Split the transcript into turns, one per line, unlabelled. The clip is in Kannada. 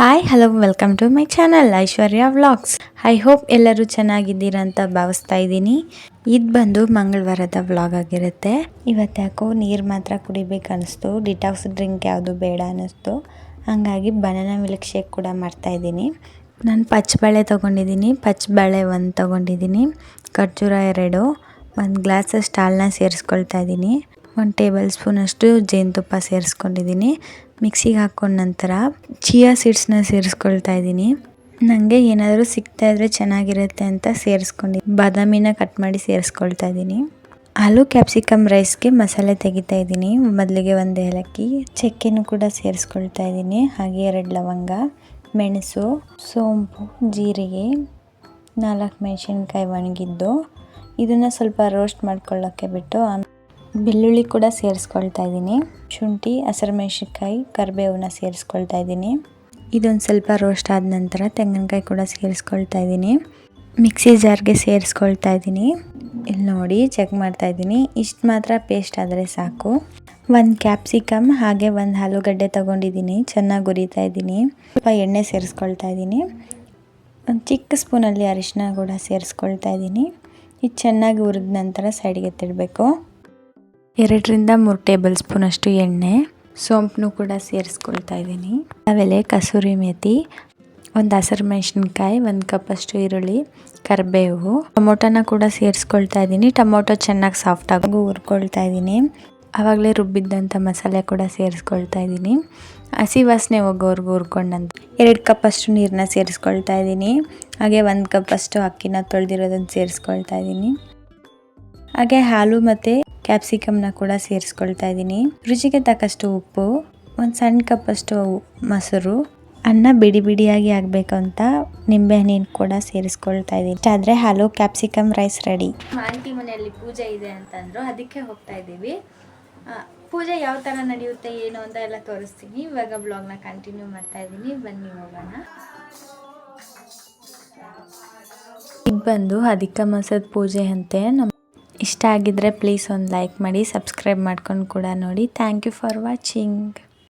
Hi hello welcome to my channel Aishwarya vlogs. I hope ಎಲ್ಲರೂ ಚೆನ್ನಾಗಿದ್ದೀರಾ ಅಂತ ಭಾವಿಸ್ತಾ ಇದ್ದೀನಿ. ಇದು ಬಂದು ಮಂಗಳವಾರದ ವ್ಲಾಗ್ ಆಗಿರುತ್ತೆ. ಇವತ್ತು ಯಾಕೋ ನೀರು ಮಾತ್ರ ಕುಡಿಬೇಕು ಅನ್ನಿಸ್ತು, ಡಿಟಾಕ್ಸ್ ಡ್ರಿಂಕ್ ಯಾವುದು ಬೇಡ ಅನ್ನಿಸ್ತು. ಹಾಗಾಗಿ ಬನಾನಾ ಮಿಲ್ಕ್ ಶೇಕ್ ಕೂಡ ಮಾಡ್ತಾ ಇದ್ದೀನಿ. ನಾನು ಪಚ್ಚಬಾಳೆ ತೊಗೊಂಡಿದ್ದೀನಿ, ಪಚ್ಚಬಾಳೆ 1 ತೊಗೊಂಡಿದ್ದೀನಿ, ಖರ್ಜೂರ 2, 1 ಗ್ಲಾಸಷ್ಟು ಹಾಲನ್ನ ಸೇರಿಸ್ಕೊಳ್ತಾ ಇದ್ದೀನಿ, 1 ಟೇಬಲ್ ಸ್ಪೂನಷ್ಟು ಜೇನುತುಪ್ಪ ಸೇರಿಸ್ಕೊಂಡಿದ್ದೀನಿ. ಮಿಕ್ಸಿಗೆ ಹಾಕ್ಕೊಂಡ ನಂತರ ಚಿಯಾ ಸೀಡ್ಸ್ನ ಸೇರಿಸ್ಕೊಳ್ತಾ ಇದ್ದೀನಿ. ನನಗೆ ಏನಾದರೂ ಸಿಗ್ತಾ ಇದ್ರೆ ಚೆನ್ನಾಗಿರುತ್ತೆ ಅಂತ ಸೇರಿಸ್ಕೊಂಡಿದ್ದೀನಿ. ಬಾದಾಮಿನ ಕಟ್ ಮಾಡಿ ಸೇರಿಸ್ಕೊಳ್ತಾ ಇದ್ದೀನಿ. ಆಲೂ ಕ್ಯಾಪ್ಸಿಕಮ್ ರೈಸ್ಗೆ ಮಸಾಲೆ ತೆಗಿತಾ ಇದ್ದೀನಿ. ಮೊದಲಿಗೆ 1 ಏಲಕ್ಕಿ, ಚಕ್ಕೆನೂ ಕೂಡ ಸೇರಿಸ್ಕೊಳ್ತಾ ಇದ್ದೀನಿ. ಹಾಗೆ 2 ಲವಂಗ, ಮೆಣಸು, ಸೋಂಪು, ಜೀರಿಗೆ, 4 ಮೆಣಸಿನ್ಕಾಯಿ ಒಣಗಿದ್ದು, ಇದನ್ನು ಸ್ವಲ್ಪ ರೋಸ್ಟ್ ಮಾಡ್ಕೊಳ್ಳೋಕ್ಕೆ ಬಿಟ್ಟು ಬೆಳ್ಳುಳ್ಳಿ ಕೂಡ ಸೇರಿಸ್ಕೊಳ್ತಾ ಇದ್ದೀನಿ. ಶುಂಠಿ, ಹಸಿರು ಮೆಣಸಿನ್ಕಾಯಿ, ಕರಿಬೇವನ್ನ ಸೇರಿಸ್ಕೊಳ್ತಾ ಇದ್ದೀನಿ. ಇದೊಂದು ಸ್ವಲ್ಪ ರೋಸ್ಟ್ ಆದ ನಂತರ ತೆಂಗಿನಕಾಯಿ ಕೂಡ ಸೇರಿಸ್ಕೊಳ್ತಾ ಇದ್ದೀನಿ. ಮಿಕ್ಸಿ ಜಾರ್ಗೆ ಸೇರಿಸ್ಕೊಳ್ತಾ ಇದ್ದೀನಿ. ಇಲ್ಲಿ ನೋಡಿ ಚೆಕ್ ಮಾಡ್ತಾ ಇದ್ದೀನಿ. ಇಷ್ಟು ಮಾತ್ರ ಪೇಸ್ಟ್ ಆದರೆ ಸಾಕು. 1 ಕ್ಯಾಪ್ಸಿಕಮ್ ಹಾಗೆ 1 ಆಲೂಗಡ್ಡೆ ತೊಗೊಂಡಿದ್ದೀನಿ. ಚೆನ್ನಾಗಿ ಹುರಿತಾ ಇದ್ದೀನಿ. ಸ್ವಲ್ಪ ಎಣ್ಣೆ ಸೇರಿಸ್ಕೊಳ್ತಾ ಇದ್ದೀನಿ. ಒಂದು ಚಿಕ್ಕ ಸ್ಪೂನಲ್ಲಿ ಅರಿಶಿನ ಕೂಡ ಸೇರಿಸ್ಕೊಳ್ತಾ ಇದ್ದೀನಿ. ಇದು ಚೆನ್ನಾಗಿ ಹುರಿದ ನಂತರ ಸೈಡ್ಗೆ ಎತ್ತಿಡಬೇಕು. 2 ರಿಂದ 3 ಟೇಬಲ್ ಸ್ಪೂನ್ ಅಷ್ಟು ಎಣ್ಣೆ, ಸೋಂಪನ್ನು ಕೂಡ ಸೇರಿಸ್ಕೊಳ್ತಾ ಇದ್ದೀನಿ. ಆಮೇಲೆ ಕಸೂರಿ ಮೇಥಿ, 1 ಹಸಿರು ಮೆಣಸಿನ್ಕಾಯಿ, 1 ಕಪ್ ಅಷ್ಟು ಈರುಳ್ಳಿ, ಕರಿಬೇವು, ಟೊಮೊಟೊನ ಕೂಡ ಸೇರಿಸ್ಕೊಳ್ತಾ ಇದ್ದೀನಿ. ಟೊಮೊಟೊ ಚೆನ್ನಾಗಿ ಸಾಫ್ಟಾಗಿ ಹುರ್ಕೊಳ್ತಾ ಇದ್ದೀನಿ. ಆವಾಗಲೇ ರುಬ್ಬಿದ್ದಂಥ ಮಸಾಲೆ ಕೂಡ ಸೇರಿಸ್ಕೊಳ್ತಾ ಇದ್ದೀನಿ. ಹಸಿ ವಾಸನೆ ಹೋಗೋವರೆಗೂ ಹುರ್ಕೊಂಡಂತ 2 ಕಪ್ ಅಷ್ಟು ನೀರನ್ನ ಸೇರಿಸ್ಕೊಳ್ತಾ ಇದ್ದೀನಿ. ಹಾಗೆ 1 ಕಪ್ ಅಷ್ಟು ಅಕ್ಕಿನ ತೊಳೆದಿರೋದನ್ನು ಸೇರಿಸ್ಕೊಳ್ತಾ ಇದ್ದೀನಿ. ಹಾಗೆ ಹಾಲು ಮತ್ತು ಕ್ಯಾಪ್ಸಿಕಮ್ನ ಕೂಡ ಸೇರಿಸ್ಕೊಳ್ತಾ ಇದ್ದೀನಿ. ರುಚಿಗೆ ತಕ್ಕಷ್ಟು ಉಪ್ಪು, 1 ಸಣ್ಣ ಕಪ್ ಅಷ್ಟು ಮೊಸರು, ಅನ್ನ ಬಿಡಿ ಬಿಡಿಯಾಗಿ ಆಗಬೇಕು ಅಂತ ನಿಂಬೆ ಹಣ್ಣು ಕೂಡ ಸೇರಿಸ್ಕೊಳ್ತಾ ಇದ್ದೀನಿ. ಆದರೆ ಹಾಲು ಕ್ಯಾಪ್ಸಿಕಮ್ ರೈಸ್ ರೆಡಿ. ಆಂಟಿ ಮನೆಯಲ್ಲಿ ಪೂಜೆ ಇದೆ ಅಂತಂದ್ರು, ಅದಕ್ಕೆ ಹೋಗ್ತಾ ಇದ್ದೀವಿ. ಪೂಜೆ ಯಾವ ಥರ ನಡೆಯುತ್ತೆ ಏನು ಅಂತ ಎಲ್ಲ ತೋರಿಸ್ತೀನಿ. ಇವಾಗ ಬ್ಲಾಗ್ನ ಕಂಟಿನ್ಯೂ ಮಾಡ್ತಾ ಇದ್ದೀನಿ, ಬನ್ನಿ ಹೋಗೋಣ. ಇದು ಬಂದು ಅಧಿಕ ಮಾಸದ ಪೂಜೆ ಅಂತೆ. ಇಷ್ಟ ಆಗಿದ್ರೆ ಪ್ಲೀಸ್ ಒಂದು ಲೈಕ್ ಮಾಡಿ, ಸಬ್ಸ್ಕ್ರೈಬ್ ಮಾಡ್ಕೊಂಡು ಕೂಡ ನೋಡಿ. Thank you for watching.